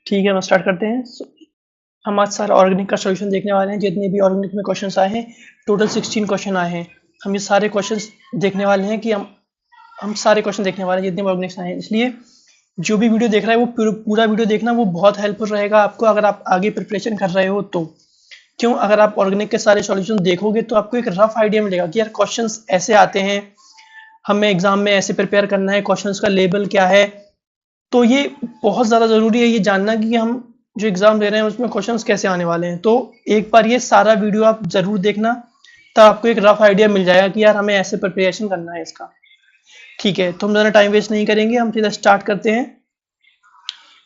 ठीक है, हम स्टार्ट करते हैं। हम आज सारा ऑर्गेनिक का सॉल्यूशन देखने वाले हैं। जितने भी ऑर्गेनिक में क्वेश्चंस आए हैं, टोटल 16 क्वेश्चन आए हैं। हम ये सारे क्वेश्चंस देखने वाले हैं कि हम सारे क्वेश्चन देखने वाले हैं जितने भी ऑर्गेनिक्स आए हैं। इसलिए जो भी वीडियो देख रहा है वो पूरा वीडियो देखना, वो बहुत हेल्पफुल रहेगा आपको अगर आप आगे प्रिपरेशन कर रहे हो तो। क्यों? अगर आप ऑर्गेनिक के सारे सॉल्यूशन देखोगे तो आपको एक रफ आइडिया मिलेगा कि यार क्वेश्चंस ऐसे आते हैं, हमें एग्जाम में ऐसे प्रिपेयर करना है, क्वेश्चंस का लेवल क्या है। तो ये बहुत ज़्यादा ज़रूरी है ये जानना कि हम जो एग्ज़ाम दे रहे हैं उसमें क्वेश्चंस कैसे आने वाले हैं। तो एक बार ये सारा वीडियो आप ज़रूर देखना, तब आपको एक रफ आइडिया मिल जाएगा कि यार हमें ऐसे प्रिपरेशन करना है इसका। ठीक है, तो हम ज़्यादा टाइम वेस्ट नहीं करेंगे, हम सीधा स्टार्ट करते हैं।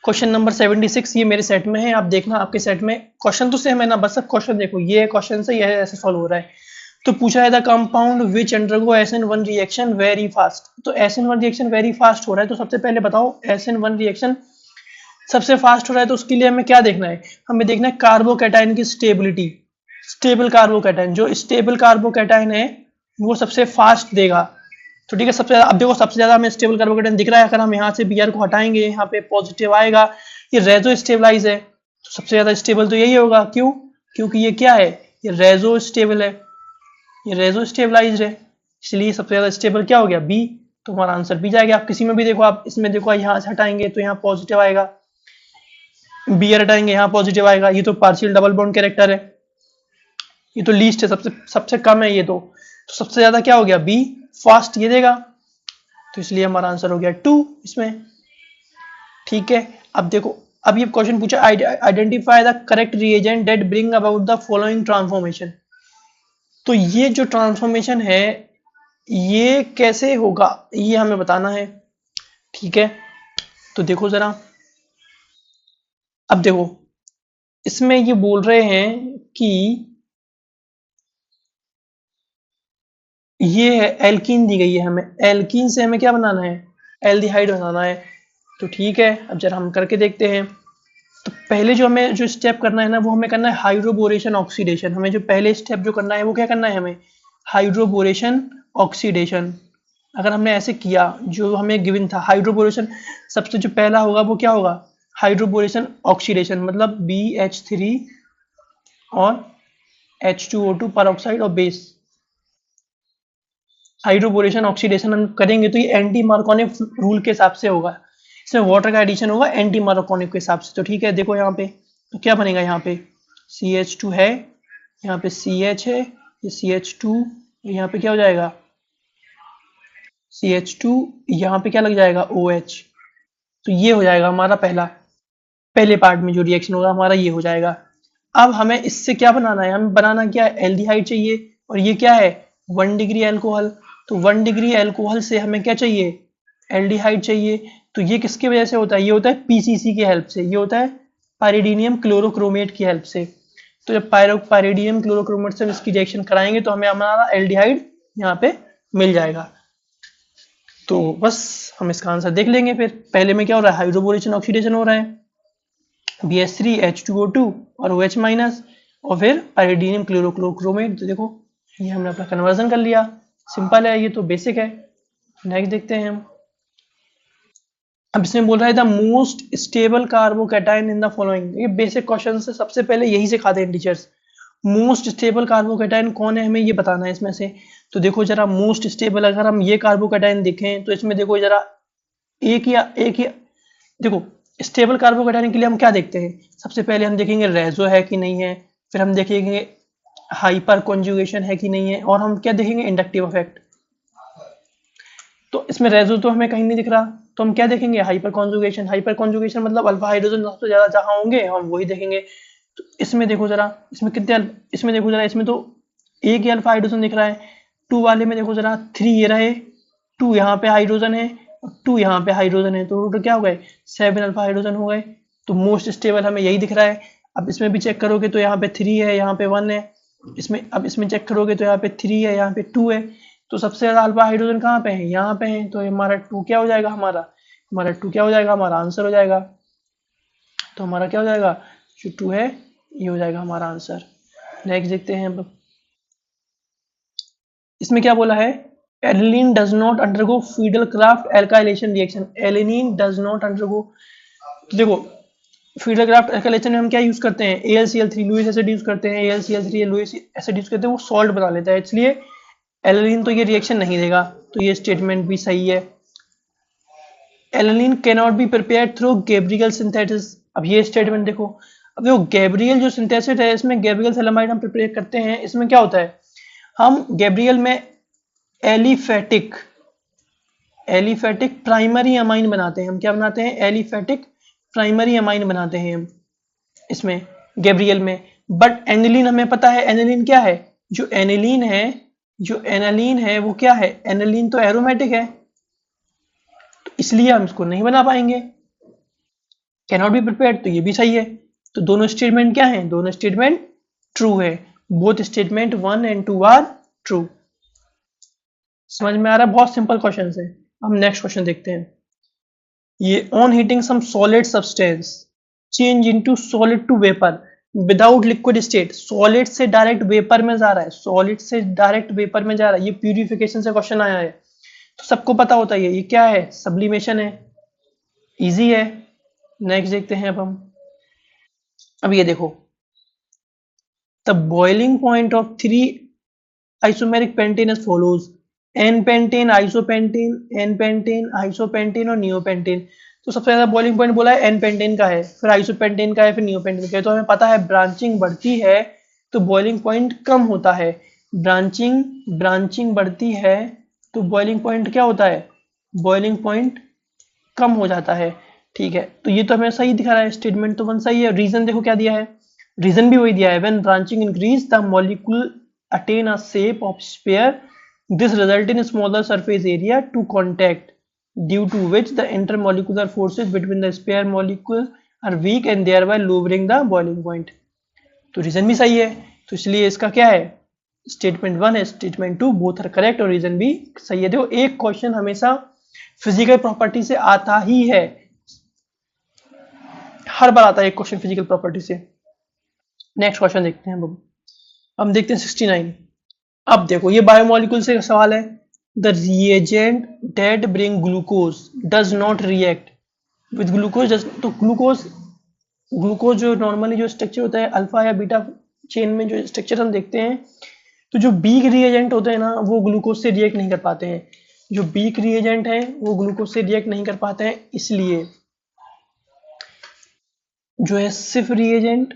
क्वेश्चन नंबर 76 ये मेरे सेट में है। आप देखना आपके सेट में क्वेश्चन तो सेम है ना, बस अब क्वेश्चन देखो, ये क्वेश्चन से यह ऐसे सॉल्व हो रहा है। तो पूछा है the compound which undergo SN1 reaction very fast. तो SN1 रिएक्शन वेरी फास्ट हो रहा है, तो सबसे पहले बताओ SN1 रिएक्शन सबसे फास्ट हो रहा है तो उसके लिए हमें क्या देखना है? हमें देखना है कार्बोकैटायन की स्टेबिलिटी। स्टेबल कार्बोकैटायन, जो स्टेबल कार्बोकैटायन है वो सबसे फास्ट देगा। तो ठीक है, सबसे ज्यादा, अब देखो सबसे ज्यादा हमें स्टेबल कार्बोकैटायन दिख रहा है। अगर हम यहाँ से Br को हटाएंगे, यहाँ पे पॉजिटिव आएगा, ये रेजो स्टेबलाइज है, तो सबसे ज्यादा स्टेबल तो यही होगा। क्यों? क्योंकि ये क्या है, ये रेजो स्टेबल है, ये रेजो स्टेबलाइज्ड है, इसलिए सबसे ज्यादा स्टेबल क्या हो गया? बी। तो हमारा आंसर बी जाएगा। आप किसी में भी देखो, आप इसमें देखो, यहाँ से हटाएंगे तो यहाँ पॉजिटिव आएगा, Br हटाएंगे यहाँ पॉजिटिव आएगा। ये तो पार्शियल डबल बॉन्ड कैरेक्टर है, ये तो लीस्ट है, सबसे सबसे कम है ये तो सबसे ज्यादा क्या हो गया? बी, फास्ट ये देगा। तो इसलिए हमारा आंसर हो गया 2 इसमें। ठीक है, अब देखो, अब ये क्वेश्चन पूछा identify the correct reagent that bring about the following transformation. तो ये जो ट्रांसफॉर्मेशन है ये कैसे होगा ये हमें बताना है। ठीक है, तो देखो जरा, अब देखो इसमें ये बोल रहे हैं कि ये है एल्कीन दी गई है, हमें एल्कीन से हमें क्या बनाना है? एल्डिहाइड बनाना है। तो ठीक है, अब जरा हम करके देखते हैं। तो पहले जो हमें जो स्टेप करना है ना, वो हमें करना है हाइड्रोबोरेशन ऑक्सीडेशन। हमें जो पहले स्टेप जो करना है वो क्या करना है? हमें हाइड्रोबोरेशन ऑक्सीडेशन। अगर हमने ऐसे किया, जो हमें गिवन था हाइड्रोबोरेशन, सबसे जो पहला होगा वो क्या होगा? हाइड्रोबोरेशन ऑक्सीडेशन, मतलब BH3 और H2O2 परऑक्साइड और बेस। हाइड्रोबोरेशन ऑक्सीडेशन हम करेंगे तो ये एंटी मार्कोनिक रूल के हिसाब से होगा, इसमें वाटर का एडिशन होगा एंटी मार्कोनिक के हिसाब से। तो ठीक है, देखो यहाँ पे तो क्या बनेगा? यहाँ पे CH2 है, यहाँ पे CH है, ये CH2, यहाँ पे क्या हो जाएगा? CH2, यहाँ पे क्या लग जाएगा? OH। तो ये हो जाएगा हमारा पहले पार्ट में जो रिएक्शन होगा हमारा ये हो जाएगा। अब हमें इससे क्या बनाना है? हमें बनाना क्या है? एल्डिहाइड चाहिए, और ये क्या है? 1 डिग्री एल्कोहल। तो 1 डिग्री एल्कोहल से हमें क्या चाहिए? एल्डिहाइड चाहिए। तो ये किसकी वजह से होता है? ये होता है PCC की हेल्प से, ये होता है पाइरिडीनियम क्लोरोक्रोमेट की हेल्प से। तो जब पाइरिडीनियम क्लोरोक्रोमेट से हम इसकी रिएक्शन कराएंगे तो हमें हमारा एल्डिहाइड यहाँ पे मिल जाएगा। तो बस हम इसका आंसर देख लेंगे। फिर पहले में क्या हो रहा है? हाइड्रोबोरेशन ऑक्सीडेशन हो रहा है, BH3 H2O2 और OH माइनस, और फिर पाइरिडीनियम क्लोरोक्रोमेट। तो देखो ये हमने अपना कन्वर्जन कर लिया, सिंपल है, ये तो बेसिक है। नेक्स्ट देखते हैं हम। अब इसमें बोल रहा है the most stable carbocation in the following. ये बेसिक क्वेश्चन से सबसे पहले यही सिखाते हैं टीचर्स। मोस्ट स्टेबल कार्बोकैटायन कौन है हमें ये बताना है इसमें से। तो देखो जरा, मोस्ट स्टेबल अगर हम ये कार्बोकैटायन देखें तो इसमें देखो जरा, एक या देखो, स्टेबल कार्बोकैटायन के लिए हम क्या देखते हैं? सबसे पहले हम देखेंगे रेजो है कि नहीं है, फिर हम देखेंगे हाइपर कॉन्जुगेशन है कि नहीं है, और हम क्या देखेंगे? Inductive effect. तो इसमें रेजो तो हमें कहीं नहीं दिख रहा, तो हम क्या देखेंगे? Hyper conjugation. हाइपर कॉन्जुगेशन मतलब अल्फा हाइड्रोजन सबसे ज्यादा जहां होंगे हम वही देखेंगे। तो इसमें देखो जरा, इसमें कितने इसमें देखो जरा, इसमें तो एक ही अल्फा हाइड्रोजन दिख रहा है। 2 वाले में देखो जरा, 3 ये रहे, 2 यहाँ पे हाइड्रोजन है, 2 यहाँ पे हाइड्रोजन है, तो टोटल क्या हो गए? 7 अल्फा हाइड्रोजन हो गए। तो मोस्ट स्टेबल हमें यही दिख रहा है। अब इसमें भी चेक करोगे तो यहाँ पे 3 है, यहाँ पे 1 है, अब इसमें चेक करोगे तो यहाँ पे 3 है, यहाँ पे 2 है। तो सबसे ज्यादा अल्फा हाइड्रोजन कहाँ पे है? यहाँ पे है। तो हमारा 2 क्या हो जाएगा? हमारा 2 क्या हो जाएगा? हमारा आंसर हो जाएगा। तो हमारा क्या हो जाएगा? जो 2 है ये हो जाएगा हमारा आंसर। नेक्स्ट देखते हैं। अब इसमें क्या बोला है? Aniline does not undergo Friedel Crafts alkylation reaction. Aniline does not undergo, तो देखो फ्रीडल क्राफ्ट एल्काइलेशन में हम क्या यूज करते हैं, AlCl3 लुईस एसिड यूज करते हैं, AlCl3 लुईस एसिड यूज करते हैं, वो सॉल्ट बना लेता है, इसलिए एलिलीन तो ये रिएक्शन नहीं देगा, तो ये स्टेटमेंट भी सही है। Aniline can not be prepared through Gabriel synthesis, अब ये स्टेटमेंट देखो, अब वो गैब्रियल जो सिंथेसिस है इसमें गैब्रियल सेलेमाइड हम प्रिपेयर करते हैं, इसमें क्या होता है, हम गैब्रियल में एलिफेटिक एलिफेटिक प्राइमरी अमाइन बनाते हैं, हम क्या बनाते हैं, एलिफेटिक प्राइमरी अमाइन बनाते हैं हम इसमें गैब्रियल में। बट एनिलीन हमें पता है, एनिलीन क्या है, जो एनिलीन है वो क्या है, एनिलीन तो एरोमेटिक है, तो इसलिए हम इसको नहीं बना पाएंगे। कैन नॉट बी प्रिपेयर्ड, तो ये भी सही है, तो दोनों स्टेटमेंट क्या है, दोनों स्टेटमेंट ट्रू है, both statement 1 and 2 are true. समझ में आ रहा है, बहुत सिंपल क्वेश्चन है। हम नेक्स्ट क्वेश्चन देखते हैं। ये on heating some solid substance change into solid to vapour without liquid state, solid से डायरेक्ट वेपर में जा रहा है, सॉलिड से डायरेक्ट वेपर में जा रहा है, ये प्यूरिफिकेशन से क्वेश्चन आया है, तो सबको पता होता है ये क्या है, सब्लिमेशन है, इजी है। नेक्स्ट देखते हैं अब ये देखो, the boiling point of 3 isomeric pentane as follows, n pentane, isopentane, n pentane, isopentane और नियोपेंटेन। तो सबसे ज्यादा बॉइलिंग पॉइंट बोला है एन पेंटेन का है, फिर आइसोपेंटेन का है, फिर नियोपेंटेन का है, तो हमें पता है ब्रांचिंग बढ़ती है तो बॉइलिंग पॉइंट कम होता है, ब्रांचिंग बढ़ती है तो बॉइलिंग पॉइंट क्या होता है, बॉइलिंग पॉइंट कम हो जाता है। ठीक है, तो ये तो हमें सही दिखा रहा है, स्टेटमेंट तो वन सही है। रीजन देखो क्या दिया है, रीजन भी वही दिया है, when branching increase the molecule attain a shape of sphere, this result in smaller surface area to contact, due to which the intermolecular forces between the sphere molecules are weak and thereby lowering the boiling point। तो reason भी सही है, तो इसलिए इसका क्या है, statement 1 है, स्टेटमेंट 2 बोथ आर करेक्ट और रीजन भी सही है। देखो एक क्वेश्चन हमेशा फिजिकल प्रॉपर्टी से आता ही है, हर बार आता है एक क्वेश्चन फिजिकल प्रॉपर्टी से। नेक्स्ट क्वेश्चन देखते हैं हम देखते हैं 69। अब देखो ये बायोमोलिक्यूल से सवाल है, the reagent that bring glucose does not react with glucose, तो ग्लूकोज जो नॉर्मली जो स्ट्रक्चर होता है अल्फा या बीटा चेन में जो स्ट्रक्चर हम देखते हैं, तो जो वीक रिएजेंट होते हैं ना वो ग्लूकोज से रिएक्ट नहीं कर पाते हैं, जो वीक रिएजेंट है वो ग्लूकोज से रिएक्ट नहीं कर पाते हैं, इसलिए जो है सिर्फ रिएजेंट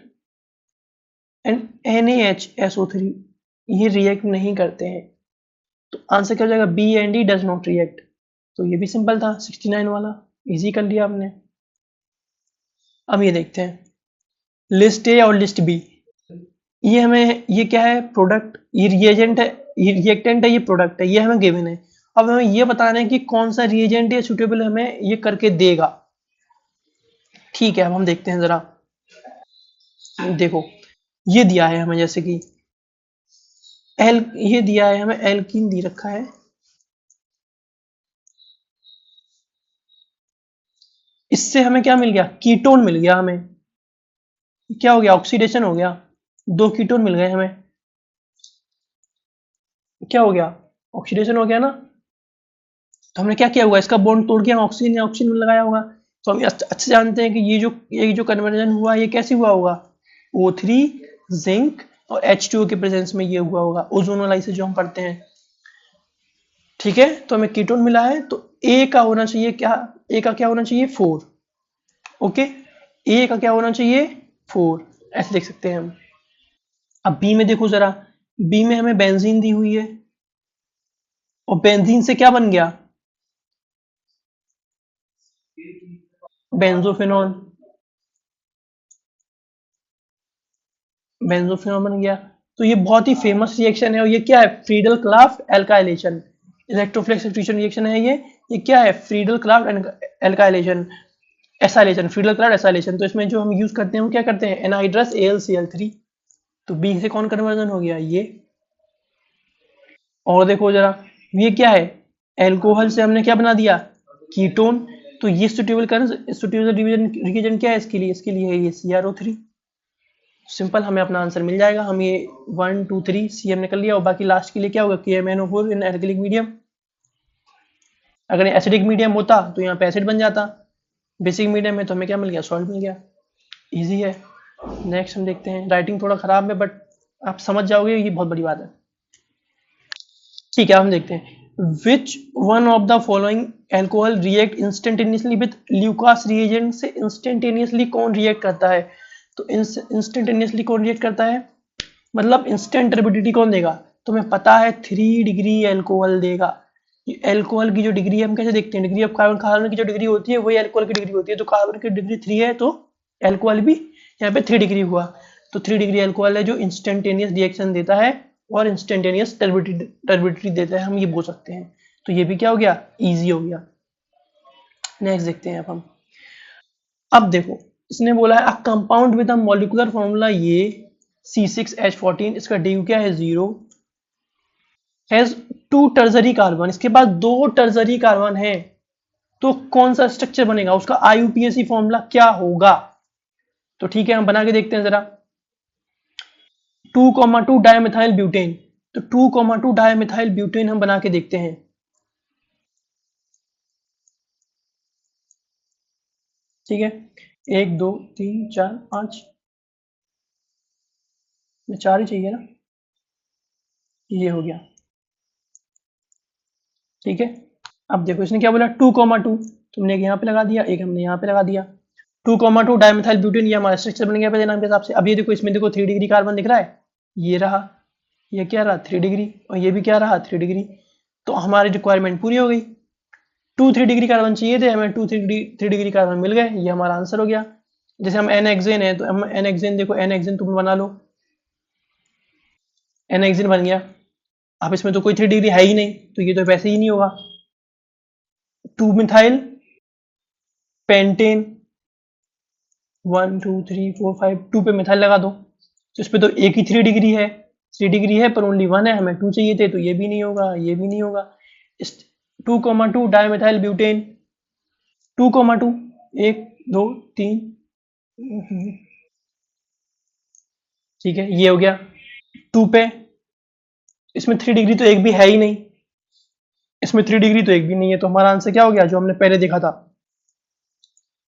एंड NaHSO3 ये रिएक्ट नहीं करते हैं, तो आंसर क्या हो जाएगा, B and D does not react. तो ये भी सिंपल था, 69 वाला इजी कर लिया आपने। अब ये देखते हैं लिस्ट ए और लिस्ट बी, ये हमें, ये क्या है, प्रोडक्ट, ये रिएजेंट है, ये रिएक्टेंट है, ये प्रोडक्ट है, ये हमें गिवन है। अब हमें ये बताना है कि कौन सा रिएजेंट है सुटेबल हमें ये करके देगा। ठीक है, अब हम देखते हैं जरा, देखो ये दिया है हमें, जैसे कि ये दिया है हमें, एल्कीन दी रखा है, इससे हमें क्या मिल गया, कीटोन मिल गया हमें, क्या हो गया, ऑक्सीडेशन हो गया, 2 कीटोन मिल गए हमें, क्या हो गया, ऑक्सीडेशन हो गया ना। तो हमने क्या किया होगा, इसका बॉन्ड तोड़ के हम ऑक्सीजन या ऑक्सीजन में लगाया होगा, तो हम अच्छे जानते हैं कि ये जो कन्वर्जन हुआ ये कैसे हुआ होगा, O3 जिंक और H2O के प्रेजेंस में ये हुआ होगा, ओजोनोलाइसिस जो हम पढ़ते हैं। ठीक है, तो हमें कीटोन मिला है, तो ए का होना चाहिए क्या, ए का क्या होना चाहिए 4, ओके, ए का क्या होना चाहिए 4, ऐसे देख सकते हैं हम। अब बी में देखो जरा, बी में हमें बेंजीन दी हुई है और बेंजीन से क्या बन गया, बेंजोफिनॉल, बेंजोफिनॉल बन गया। तो ये बहुत ही फेमस रिएक्शन है और ये क्या है, Friedel craft alkylation, electrophilic substitution reaction है ये क्या है, Friedel craft alkylation, acylation, Friedel Crafts acylation. तो इसमें जो हम यूज करते हैं वो क्या करते हैं, एनहाइड्रस AlCl3, तो बी से कौन कन्वर्जन हो गया ये। और देखो जरा, ये क्या है, एल्कोहल से हमने क्या बना दिया, कीटोन, तो ये सुटेबल रिएजेंट क्या है इसके लिए है ये CrO3। सिंपल, हमें अपना आंसर मिल जाएगा, हम ये 1 2 3 सी हमने कर लिया, और बाकी लास्ट के लिए क्या होगा, KMnO4 इन एल्कलिक मीडियम। अगर एसिडिक मीडियम होता तो यहाँ पे एसिड बन जाता, बेसिक मीडियम में तो हमें क्या मिल गया, सॉल्ट मिल गया। इजी है। नेक्स्ट हम देखते हैं, राइटिंग थोड़ा खराब है बट आप समझ जाओगे, ये बहुत बड़ी बात है। ठीक है, हम देखते हैं, which one of the following alcohol react instantaneously with Lucas reagent से इंस्टेंटेनियसली कौन रिएक्ट करता है? तो इंस्टेंटेनियसली कौन रिएक्ट करता है, मतलब इंस्टेंट टर्बिडिटी कौन देगा? तुम्हें पता है 3 डिग्री एल्कोहल देगा। एल्कोहल की जो डिग्री है हम कैसे देखते हैं, डिग्री ऑफ कार्बन, कार्बन की जो डिग्री होती है वही एल्कोहल की डिग्री होती है, तो कार्बन की डिग्री 3 है तो एल्कोहल भी यहाँ पे 3 डिग्री हुआ। तो 3 डिग्री एल्कोहल है जो इंस्टेंटेनियस रिएक्शन देता है और इंस्टेंटेनियस टर्बिडिटी देता है, हम ये बोल सकते हैं। तो ये भी क्या हो गया, इजी हो गया। नेक्स्ट देखते हैं अब देखो, इसने बोला है a compound with a molecular formula ये C6H14, इसका ड्यू क्या है 0, हैज 2 टर्जरी कार्बन, इसके पास 2 टर्जरी कार्बन है, तो कौन सा स्ट्रक्चर बनेगा, उसका IUPAC फॉर्मूला क्या होगा? तो ठीक है, हम बना के देखते हैं जरा। 2,2 डायमिथाइल ब्यूटेन, तो 2,2 डायमिथाइल ब्यूटेन हम बना के देखते हैं। ठीक है, 1 2 3 4 5, 4 ही चाहिए ना, ये हो गया। ठीक है, अब देखो इसने क्या बोला 2,2, तुमने एक यहाँ पे लगा दिया, एक हमने यहाँ पे लगा दिया। 2,2 डायमिथाइल ब्यूटेन, ये हमारा स्ट्रक्चर बन गया पहले नाम के हिसाब से। अब ये देखो, इसमें देखो 3 डिग्री कार्बन दिख रहा है, ये रहा, ये क्या रहा 3 डिग्री, और ये भी क्या रहा 3 डिग्री। तो हमारी रिक्वायरमेंट पूरी हो गई। 2 3 डिग्री कार्बन चाहिए थे हमें, 3 डिग्री कार्बन मिल गए, ये हमारा आंसर हो गया। जैसे हम एन एक्सेन है तो हम एन एक्सेन, देखो एन एक्सेन तुम बना लो, एन एक्सेन बन गया। अब इसमें तो कोई 3 डिग्री है ही नहीं, तो ये तो वैसे ही नहीं होगा। 2 मिथाइल पेंटेन, 1 2 3 4 5, 2 पे मिथाइल लगा दो, तो इस पे तो एक ही 3 डिग्री है, 3 डिग्री है पर ओनली 1 है, हमें 2 चाहिए थे, तो ये भी नहीं होगा, ये भी नहीं होगा। इस 2,2 डायमिथाइल ब्यूटेन, 2,2, 1 2 3, ठीक है, ये हो गया। 2 पे, इसमें 3 डिग्री तो एक भी है ही नहीं, इसमें 3 डिग्री तो एक भी नहीं है, तो हमारा आंसर क्या हो गया, जो हमने पहले देखा था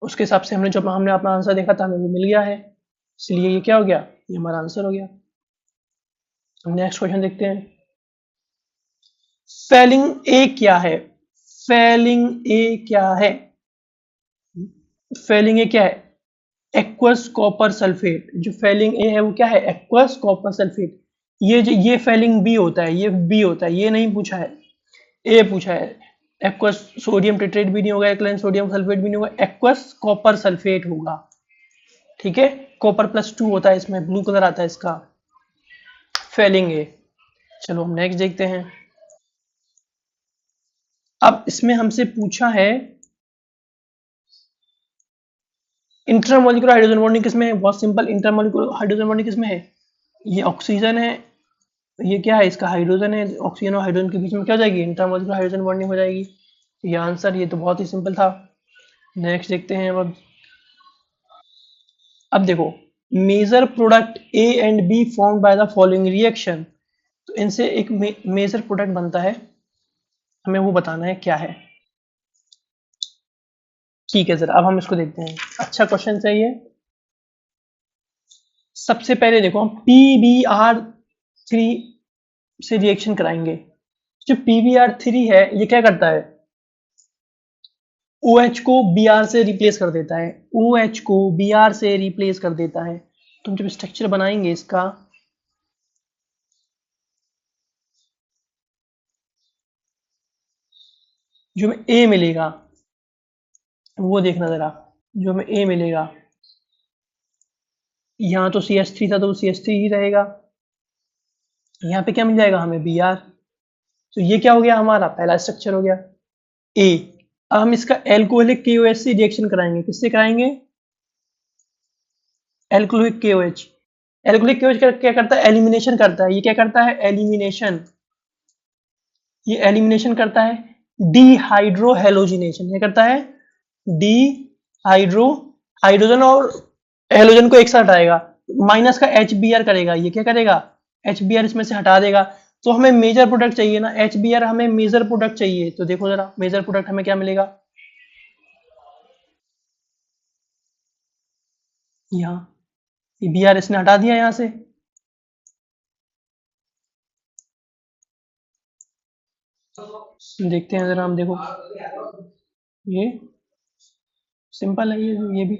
उसके हिसाब से हमने अपना आंसर देखा था, हमें वो मिल गया है, इसलिए ये क्या हो गया, ये हमारा आंसर हो गया। नेक्स्ट क्वेश्चन देखते हैं, फेलिंग ए क्या है? फेलिंग ए क्या है? फेलिंग ए क्या है? Aqueous copper sulphate. जो फेलिंग ए है वो क्या है, एक्वस कॉपर सल्फेट। ये फेलिंग बी होता है, ये बी होता है, ये नहीं पूछा है, ए पूछा है। एक्वस सोडियम टिट्रेट भी नहीं होगा, एक्लाइन सोडियम सल्फेट भी नहीं होगा, एक्वस कॉपर सल्फेट होगा। ठीक है, कॉपर +2 होता है इसमें, ब्लू कलर आता है इसका, फेलिंग ए। चलो हम नेक्स्ट देखते हैं। अब इसमें हमसे पूछा है इंटरमोलिकुलर हाइड्रोजन बॉन्डिंग किसमें है, बहुत सिंपल, इंटरमोलिकुलर हाइड्रोजन बॉन्डिंग किसमें है, ये ऑक्सीजन है, ये क्या है, इसका हाइड्रोजन है, ऑक्सीजन और हाइड्रोजन के बीच में क्या हो जाएगी, इंटरमोलिकुलर हाइड्रोजन बॉन्डिंग हो जाएगी। ये आंसर, ये तो बहुत ही सिंपल था। नेक्स्ट देखते हैं अब देखो, major product A and B formed by the following reaction, तो इनसे एक मेजर प्रोडक्ट बनता है, हमें वो बताना है क्या है। ठीक है सर, अब हम इसको देखते हैं, अच्छा क्वेश्चन है ये। सबसे पहले देखो, हम PbR3 से रिएक्शन कराएंगे। जो PbR3 है ये क्या करता है, OH को Br से रिप्लेस कर देता है, OH को Br से रिप्लेस कर देता है। तुम जब स्ट्रक्चर बनाएंगे इसका, जो हमें A मिलेगा वो देखना जरा, जो हमें A मिलेगा, यहाँ तो CH3 था तो CH3 ही रहेगा, यहाँ पे क्या मिल जाएगा हमें Br, तो ये क्या हो गया, हमारा पहला स्ट्रक्चर हो गया A। अब हम इसका एल्कोहलिक KOH से रिएक्शन कराएंगे, किससे कराएंगे, एल्कोहलिक KOH। एल्कोहलिक KOH क्या करता है, एलिमिनेशन करता है, ये क्या करता है, एलिमिनेशन, ये एलिमिनेशन करता है, डिहाइड्रो हेलोजिनेशन, ये करता है डिहाइड्रो, हाइड्रोजन और हेलोजन को एक साथ हटाएगा, माइनस का HBr करेगा, ये क्या करेगा, HBr इसमें से हटा देगा। तो हमें मेजर प्रोडक्ट चाहिए ना, HBr हमें मेजर प्रोडक्ट चाहिए, तो देखो जरा मेजर प्रोडक्ट हमें क्या मिलेगा, यहाँ ये बी आर इसने हटा दिया यहाँ से, देखते हैं जरा हम, देखो ये सिंपल है, ये भी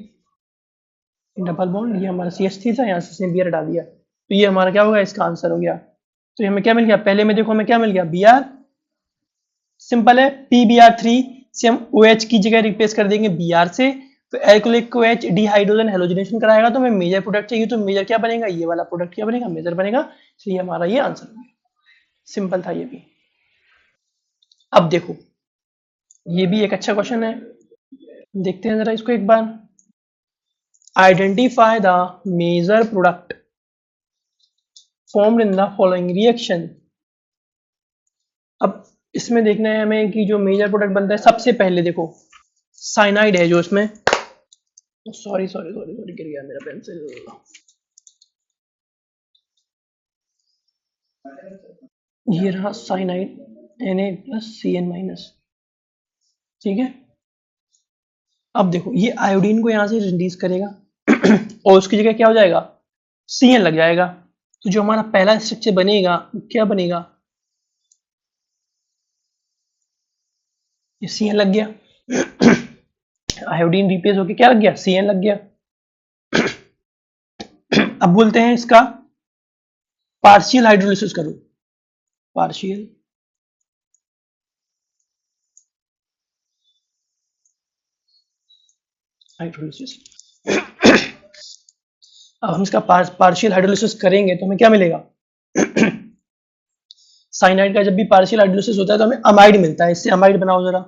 डबल बॉन्ड, ये हमारा सी एच थ्री था, यहाँ से इसने बी आर हटा दिया, तो ये हमारा क्या होगा, इसका आंसर हो गया। तो हमें क्या मिल गया, पहले में देखो हमें क्या मिल गया, बी आर सिंपल है, पी बी आर थ्री से हम ओ एच की जगह रिप्लेस कर देंगे बी आर से, तो एल्कोलिक को एच डिहाइड्रोजन हेलोजनेशन कराएगा, तो हमें मेजर प्रोडक्ट चाहिए, तो मेजर क्या बनेगा, ये वाला प्रोडक्ट क्या बनेगा, मेजर बनेगा, तो ये हमारा ये आंसर हो गया। सिंपल था ये भी। अब देखो ये भी एक अच्छा क्वेश्चन है, देखते हैं जरा इसको एक बार। Identify the major product formed in the following reaction. अब इसमें देखना है हमें कि जो मेजर प्रोडक्ट बनता है, सबसे पहले देखो साइनाइड है जो इसमें, सॉरी सॉरी सॉरी सॉरी गिर गया मेरा पेंसिल, ये रहा साइनाइड Na+Cn-, ठीक है। अब देखो ये आयोडीन को यहाँ से रिलीज करेगा और उसकी जगह क्या हो जाएगा, Cn लग जाएगा, तो जो हमारा पहला स्ट्रक्चर बनेगा क्या बनेगा, ये Cn लग गया, आयोडीन रिप्लेस होके क्या लग गया, Cn लग गया। अब बोलते हैं इसका पार्शियल हाइड्रोलिसिस करो, पार्शियल हाइड्रोलिसिस। अब हम इसका पार्शियल हाइड्रोलिसिस करेंगे तो हमें क्या मिलेगा, साइनाइड का जब भी पार्शियल हाइड्रोलिसिस होता है तो हमें अमाइड मिलता है, इससे अमाइड बनाओ जरा,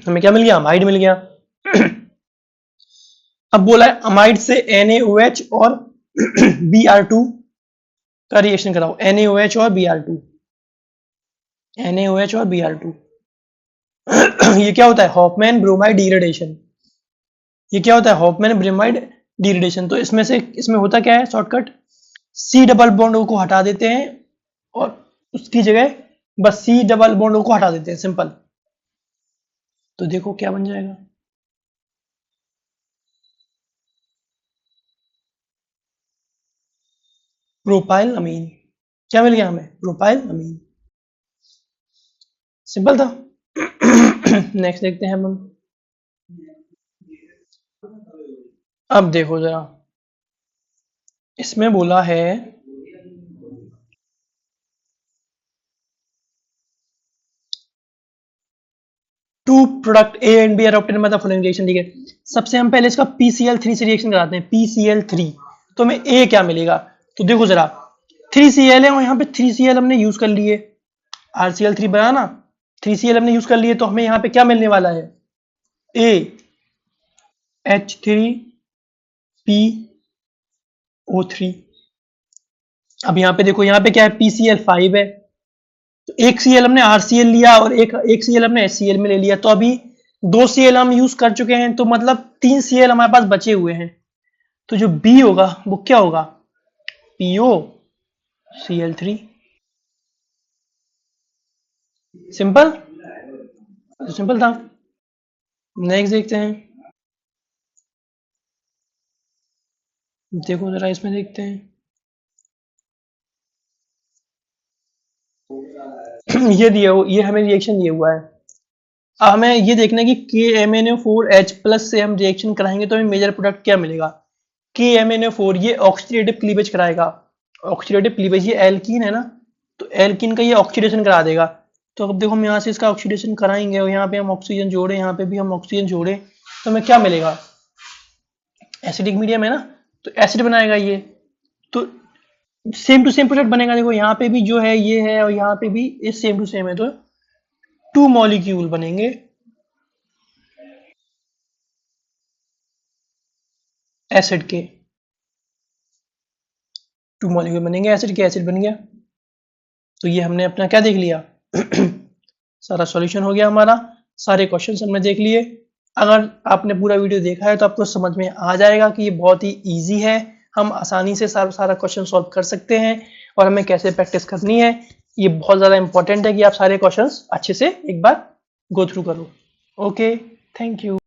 हमें क्या मिल गया, अमाइड मिल गया। अब बोला है अमाइड से NaOH और Br2 का रिएक्शन कराओ, NaOH और Br2, NaOH और Br2 ये क्या होता है, हॉफमैन ब्रोमाइड डिग्रेडेशन, ये क्या होता है, हॉफमैन ब्रोमाइड डिग्रेडेशन। तो इसमें से इसमें होता क्या है, शॉर्टकट C डबल बॉन्ड को हटा देते हैं और उसकी जगह बस C डबल बॉन्ड को हटा देते हैं, सिंपल। तो देखो क्या बन जाएगा, प्रोपाइल अमीन, क्या मिल गया हमें, प्रोपाइल अमीन, सिंपल था। नेक्स्ट देखते हैं हम। अब देखो जरा इसमें बोला है two product A and B are obtained by the following reaction, ठीक है। सबसे हम पहले इसका PCl3 से रिएक्शन कराते हैं, PCl3, तो हमें ए क्या मिलेगा, तो देखो जरा 3Cl है और यहाँ पे 3Cl हमने यूज कर लिए, RCl3 बना ना, 3Cl हमने यूज कर लिए, तो हमें यहाँ पे क्या मिलने वाला है, AH3PO3। अब यहाँ पे देखो यहाँ पे क्या है, PCl5 है, तो एक Cl हमने RCl लिया और एक Cl हमने HCl में ले लिया, तो अभी 2 Cl हम यूज कर चुके हैं, तो मतलब 3 Cl हमारे पास बचे हुए हैं, तो जो B होगा वो क्या होगा, POCl3, सिंपल, तो सिंपल था। नेक्स्ट देखते हैं, देखो जरा इसमें देखते हैं, ये हमें रिएक्शन दिया हुआ है। अब हमें ये देखना है कि KMnO4H+ से हम रिएक्शन कराएंगे तो हमें मेजर प्रोडक्ट क्या मिलेगा, KMnO4 ये ऑक्सीडेटिव क्लीवेज कराएगा, ऑक्सीडेटिव क्लीवेज, ये एल्कीन है ना, तो एल्कीन का ये ऑक्सीडेशन करा देगा। तो अब देखो हम यहाँ से इसका ऑक्सीडेशन कराएंगे और यहाँ पे हम ऑक्सीजन जोड़े, यहाँ पे भी हम ऑक्सीजन जोड़े, तो हमें क्या मिलेगा, एसिडिक मीडियम है ना, तो एसिड बनाएगा ये, तो सेम टू सेम प्रोडक्ट बनेगा। देखो यहाँ पे भी जो है ये है और यहाँ पे भी ये सेम टू सेम है, तो 2 मॉलिक्यूल बनेंगे एसिड के, 2 मॉलिक्यूल बनेंगे एसिड के, एसिड बन गया। तो ये हमने अपना क्या देख लिया सारा सॉल्यूशन हो गया हमारा, सारे क्वेश्चंस हमने देख लिए। अगर आपने पूरा वीडियो देखा है तो आपको समझ में आ जाएगा कि ये बहुत ही इजी है हम आसानी से सारा क्वेश्चन सॉल्व कर सकते हैं और हमें कैसे प्रैक्टिस करनी है, ये बहुत ज़्यादा इंपॉर्टेंट है कि आप सारे क्वेश्चंस अच्छे से एक बार गो थ्रू करो। Okay, thank you.